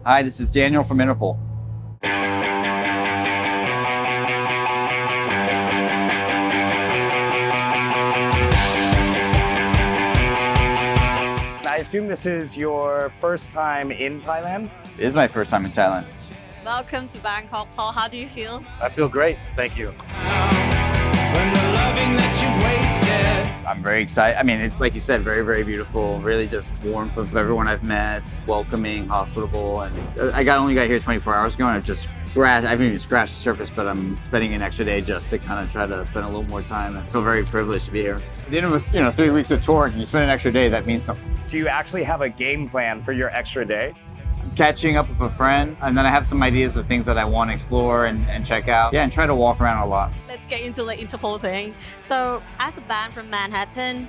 Hi, this is Daniel from Interpol. I assume this is your first time in Thailand? It is my first time in Thailand. Welcome to Bangkok, Paul. How do you feel? I feel great, thank you. I'm very excited. I mean, it's like you said, very, very beautiful. Really just warmth of everyone I've met, welcoming, hospitable. And I only got here 24 hours ago, and I haven't even scratched the surface, but I'm spending an extra day just to kind of try to spend a little more time. I feel very privileged to be here. At the end of 3 weeks of tour, and you spend an extra day, that means something. Do you actually have a game plan for your extra day? Catching up with a friend, and then I have some ideas of things that I want to explore and check out. Yeah, and try to walk around a lot. Let's get into the Interpol thing. So, as a band from Manhattan,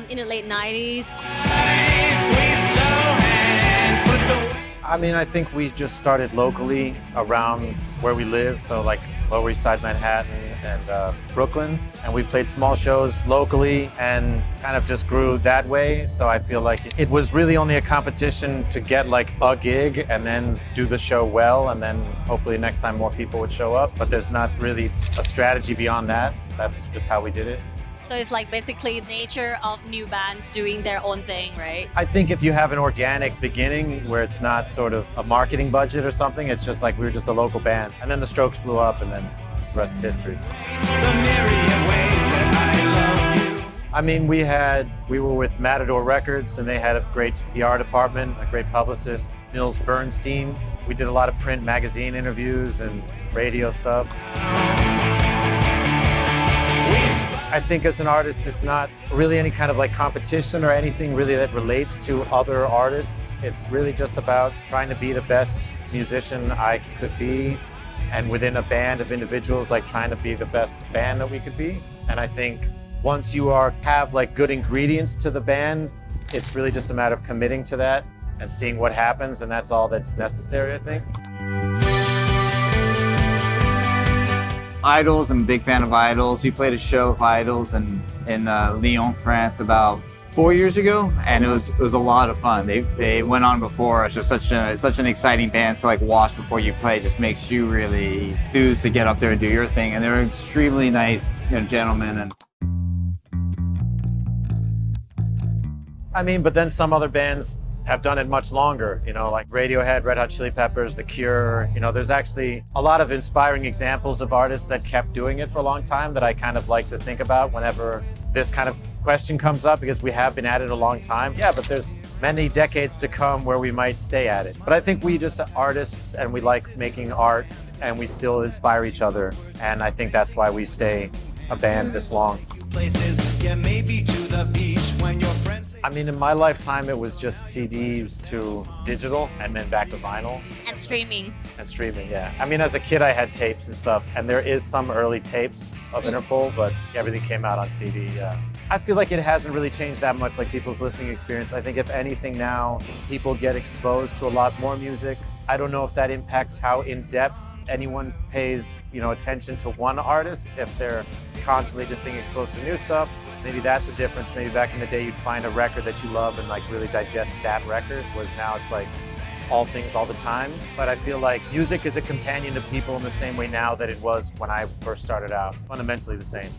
in the late 90s, I mean, I think we just started locally around where we live, so like Lower East Side Manhattan and Brooklyn, and we played small shows locally and kind of just grew that way. So I feel like it was really only a competition to get like a gig and then do the show well, and then hopefully next time more people would show up. But there's not really a strategy beyond that. That's just how we did it. so it's like basically nature of new bands doing their own thing, right? I think if you have an organic beginning where it's not sort of a marketing budget or something, it's just like we were just a local band. And then the Strokes blew up, and then the rest is history. I mean, we were with Matador Records, and they had a great PR department, a great publicist, Nils Bernstein. We did a lot of print magazine interviews and radio stuff. I think as an artist, it's not really any kind of like competition or anything really that relates to other artists. It's really just about trying to be the best musician I could be, and within a band of individuals, like trying to be the best band that we could be. And I think once you have like good ingredients to the band, it's really just a matter of committing to that and seeing what happens, and that's all that's necessary, I think. Idols, I'm a big fan of Idols. We played a show of Idols in Lyon, France about 4 years ago, and it was a lot of fun. They went on before us. It's such an exciting band to like watch before you play. It just makes you really enthused to get up there and do your thing. And they're extremely nice, gentlemen. And I mean, but then some other bands have done it much longer, like Radiohead, Red Hot Chili Peppers, The Cure. There's actually a lot of inspiring examples of artists that kept doing it for a long time that I kind of like to think about whenever this kind of question comes up, because we have been at it a long time. Yeah, but there's many decades to come where we might stay at it. But I think we just are artists, and we like making art, and we still inspire each other. And I think that's why we stay a band this long. I mean, in my lifetime, it was just CDs to digital and then back to vinyl. And streaming. And streaming, yeah. I mean, as a kid, I had tapes and stuff, and there is some early tapes of Interpol, but everything came out on CD, yeah. I feel like it hasn't really changed that much, like people's listening experience. I think if anything now, people get exposed to a lot more music. I don't know if that impacts how in-depth anyone pays, attention to one artist. If they're constantly just being exposed to new stuff, maybe that's a difference. Maybe back in the day, you'd find a record that you love and like really digest that record, whereas now it's like all things all the time. But I feel like music is a companion to people in the same way now that it was when I first started out. Fundamentally the same.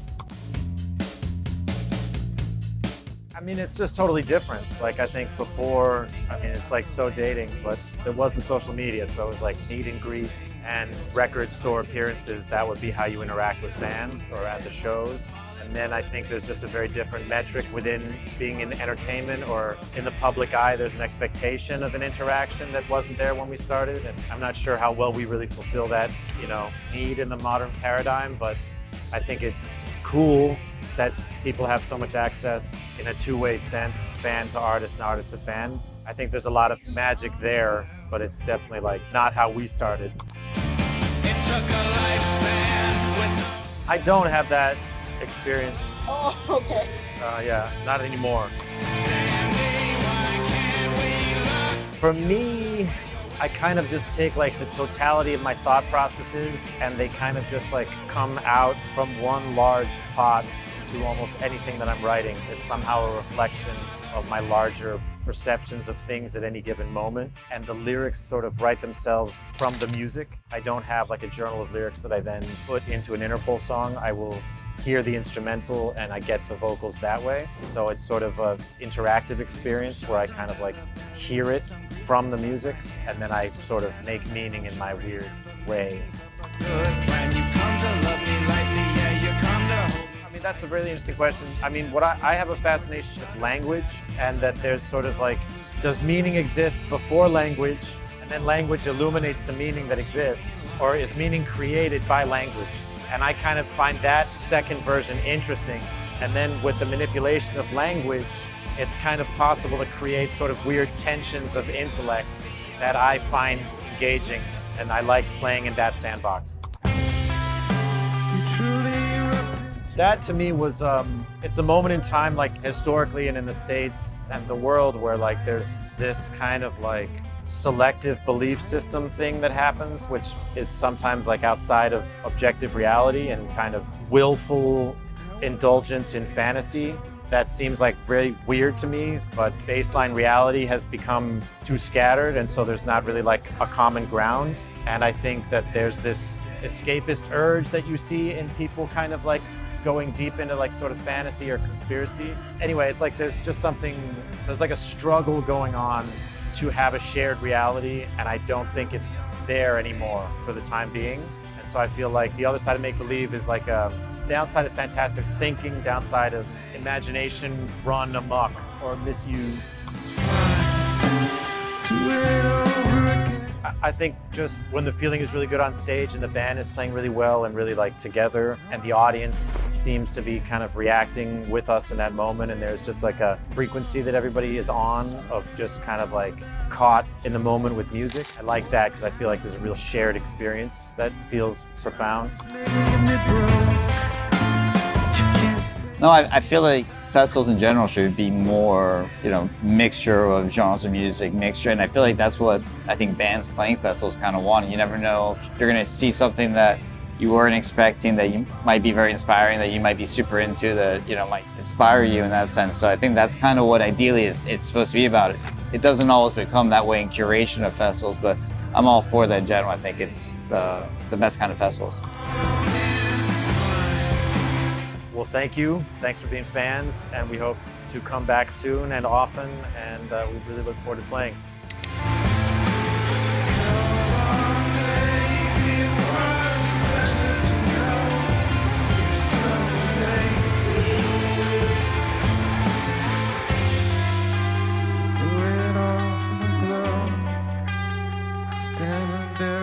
I mean, it's just totally different. Like, I think before, it's like so dating, but there wasn't social media. So it was like meet and greets and record store appearances. That would be how you interact with fans or at the shows. And then I think there's just a very different metric within being in entertainment or in the public eye. There's an expectation of an interaction that wasn't there when we started. And I'm not sure how well we really fulfill that, need in the modern paradigm, but I think it's cool that people have so much access in a two-way sense, fan to artist and artist to fan. I think there's a lot of magic there, but it's definitely like not how we started. I don't have that experience. Oh, okay. Yeah, not anymore. For me, I kind of just take like the totality of my thought processes, and they kind of just like come out from one large pot to almost anything that I'm writing is somehow a reflection of my larger perceptions of things at any given moment, and the lyrics sort of write themselves from the music. I don't have like a journal of lyrics that I then put into an Interpol song. I will hear the instrumental and I get the vocals that way. So it's sort of an interactive experience where I kind of like hear it from the music and then I sort of make meaning in my weird way. I mean, that's a really interesting question. I mean, I have a fascination with language and that there's sort of like, does meaning exist before language and then language illuminates the meaning that exists, or is meaning created by language? And I kind of find that second version interesting. And then with the manipulation of language, it's kind of possible to create sort of weird tensions of intellect that I find engaging, and I like playing in that sandbox. That to me was, it's a moment in time, like historically and in the States and the world, where like there's this kind of like selective belief system thing that happens, which is sometimes like outside of objective reality and kind of willful indulgence in fantasy. That seems like very weird to me, but baseline reality has become too scattered, and so there's not really like a common ground. And I think that there's this escapist urge that you see in people kind of like going deep into like sort of fantasy or conspiracy. Anyway, it's like there's just something, there's like a struggle going on to have a shared reality, and I don't think it's there anymore for the time being. And so I feel like the other side of make-believe is like a downside of fantastic thinking, downside of imagination run amok or misused. I think just when the feeling is really good on stage and the band is playing really well and really like together, and the audience seems to be kind of reacting with us in that moment, and there's just like a frequency that everybody is on of just kind of like caught in the moment with music. I like that because I feel like there's a real shared experience that feels profound. No, I feel like festivals in general should be more, mixture of genres of music, mixture, and I feel like that's what I think bands playing festivals kind of want. You never know if you're going to see something that you weren't expecting, that you might be very inspiring, that you might be super into, that might inspire you in that sense. So I think that's kind of what ideally it's supposed to be about. It doesn't always become that way in curation of festivals, but I'm all for that in general. I think it's the best kind of festivals. Well, thank you. Thanks for being fans, and we hope to come back soon and often, and we really look forward to playing. Stand under